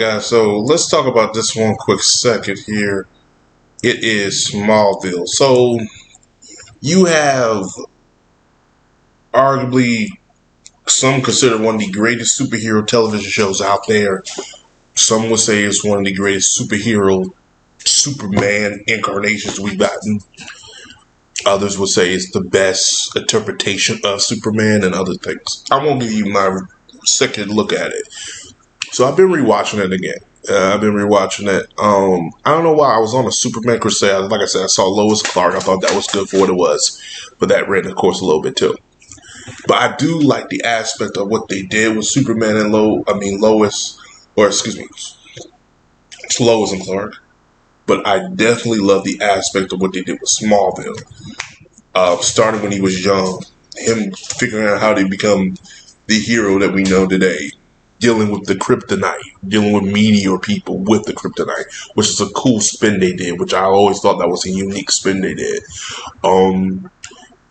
guys, so let's talk about this one quick second here. It is Smallville. So you have arguably some consider one of the greatest superhero television shows out there. Some would say it's one of the greatest superhero Superman incarnations we've gotten. Others would say it's the best interpretation of Superman and other things. I won't give you my second look at it. So I've been rewatching it again. I've been rewatching it. I don't know why I was on a Superman crusade. Like I said, I saw Lois Clark. I thought that was good for what it was, but that ran the course a little bit too. But I do like the aspect of what they did with Superman and Lois, or excuse me, it's Lois and Clark. But I definitely love the aspect of what they did with Smallville. Starting when he was young, him figuring out how to become the hero that we know today. Dealing with the kryptonite, dealing with meteor people with the kryptonite, which is a cool spin they did, which I always thought that was a unique spin they did.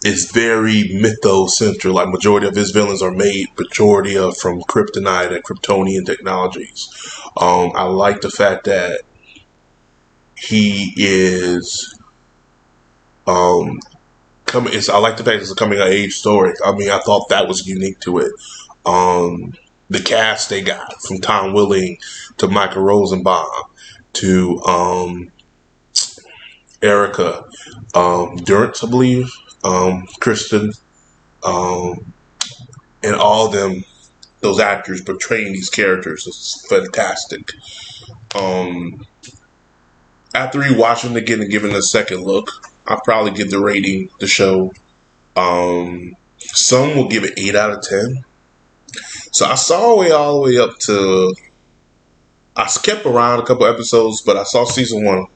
It's very mythocentric, like majority of his villains are made majority of from kryptonite and Kryptonian technologies. I like the fact that he is coming. I like the fact it's a coming of age story. I mean, I thought that was unique to it. The cast they got from Tom Welling to Michael Rosenbaum to Erica Durant, I believe, Kristen, and all of them, those actors portraying these characters is fantastic. After rewatching it again and giving it a second look, I'll probably give the rating the show. Some will give it 8 out of 10. So I saw it all the way up to. I skipped around a couple episodes, but I saw season 1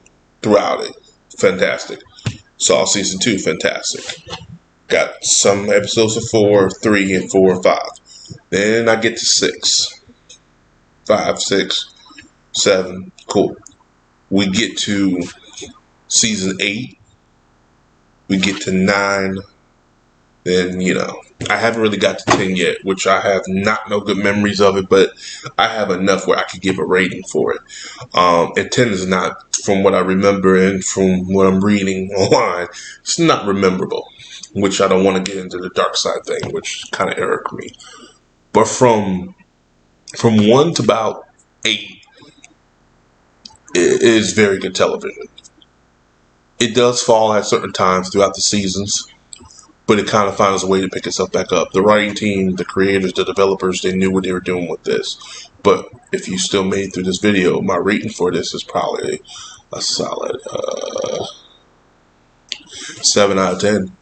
throughout it. Fantastic. Saw season 2. Fantastic. Got some episodes of 4, 3, and 4 and 5. Then I get to 6, 5, 6, 7. Cool. We get to season 8. We get to 9. Then, I haven't really got to 10 yet, which I have no good memories of it, but I have enough where I could give a rating for it. And 10 is not, from what I remember and from what I'm reading online, it's not rememberable, which I don't want to get into the dark side thing, which kind of irked me. But from 1 to about 8, it is very good television. It does fall at certain times throughout the seasons, but it kind of finds a way to pick itself back up. The writing team, the creators, the developers, they knew what they were doing with this. But if you still made it through this video, my rating for this is probably a solid 7 out of 10.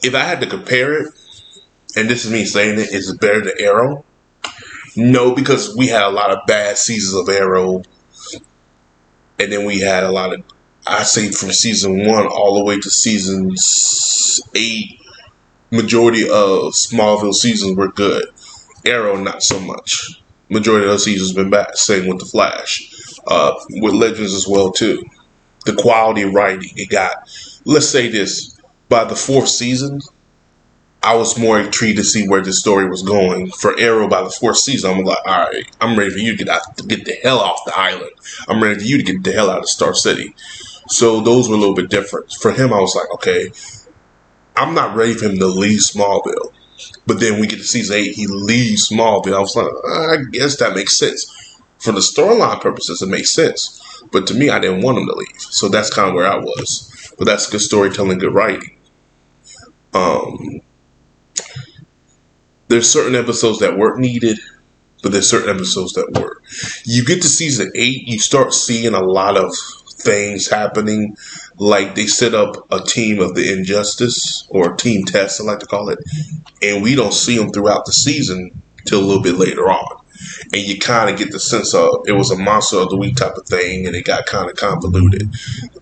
If I had to compare it, and this is me saying it, is it better than Arrow? No, because we had a lot of bad seasons of Arrow. And then we had a lot of, I say from season 1 all the way to season 8, majority of Smallville seasons were good. Arrow, not so much. Majority of those seasons been bad. Same with The Flash. With Legends as well, too. The quality of writing it got. Let's say this. By the 4th season, I was more intrigued to see where this story was going. For Arrow, by the 4th season, I'm like, all right, I'm ready for you to get the hell off the island. I'm ready for you to get the hell out of Star City. So those were a little bit different. For him, I was like, okay, I'm not ready for him to leave Smallville. But then we get to season 8, he leaves Smallville. I was like, I guess that makes sense. For the storyline purposes, it makes sense. But to me, I didn't want him to leave. So that's kind of where I was. But that's good storytelling, good writing. There's certain episodes that weren't needed, but there's certain episodes that were. You get to season 8, you start seeing a lot of things happening. Like they set up a team of the Injustice, or Team Test, I like to call it. And we don't see them throughout the season till a little bit later on. And you kind of get the sense of it was a monster of the week type of thing, and it got kind of convoluted.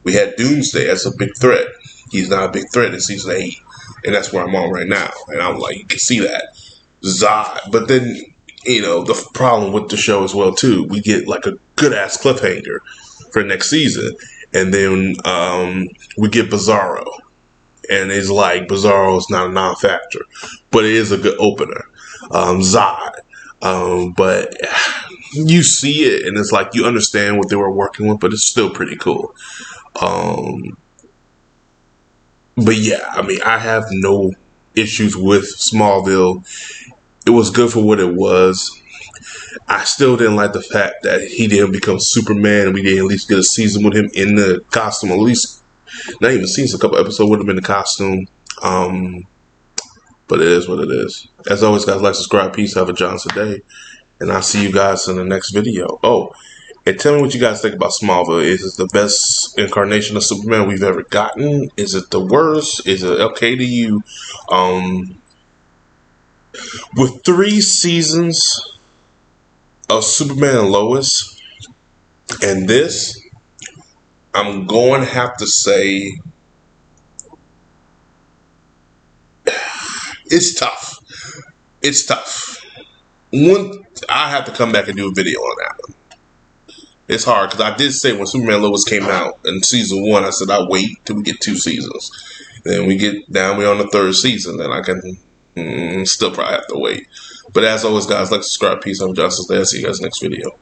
We had Doomsday as a big threat. He's not a big threat in season 8. And that's where I'm on right now. And I'm like, you can see that. Zod. But then, the problem with the show as well, too, we get like a good-ass cliffhanger for next season. And then we get Bizarro. And it's like, Bizarro is not a non-factor. But it is a good opener. Zod. But you see it, and it's like you understand what they were working with, but it's still pretty cool. But yeah, I mean, I have no issues with Smallville. It was good for what it was. I still didn't like the fact that he didn't become Superman, and we didn't at least get a season with him in the costume. At least not even season, a couple episodes with him in the costume. But it is what it is. As always, guys, like, subscribe, peace, have a Johnson day, and I'll see you guys in the next video. Oh, and tell me what you guys think about Smallville. Is it the best incarnation of Superman we've ever gotten? Is it the worst? Is it okay to you? With 3 seasons of Superman and Lois, and this, I'm going to have to say it's tough. It's tough. I have to come back and do a video on that one. It's hard because I did say when Superman Lois came out in season 1, I said I'll wait till we get 2 seasons. Then we get down, we're on the 3rd season, then I can still probably have to wait. But as always, guys, like, subscribe, peace, I'm Justice. I'll see you guys next video.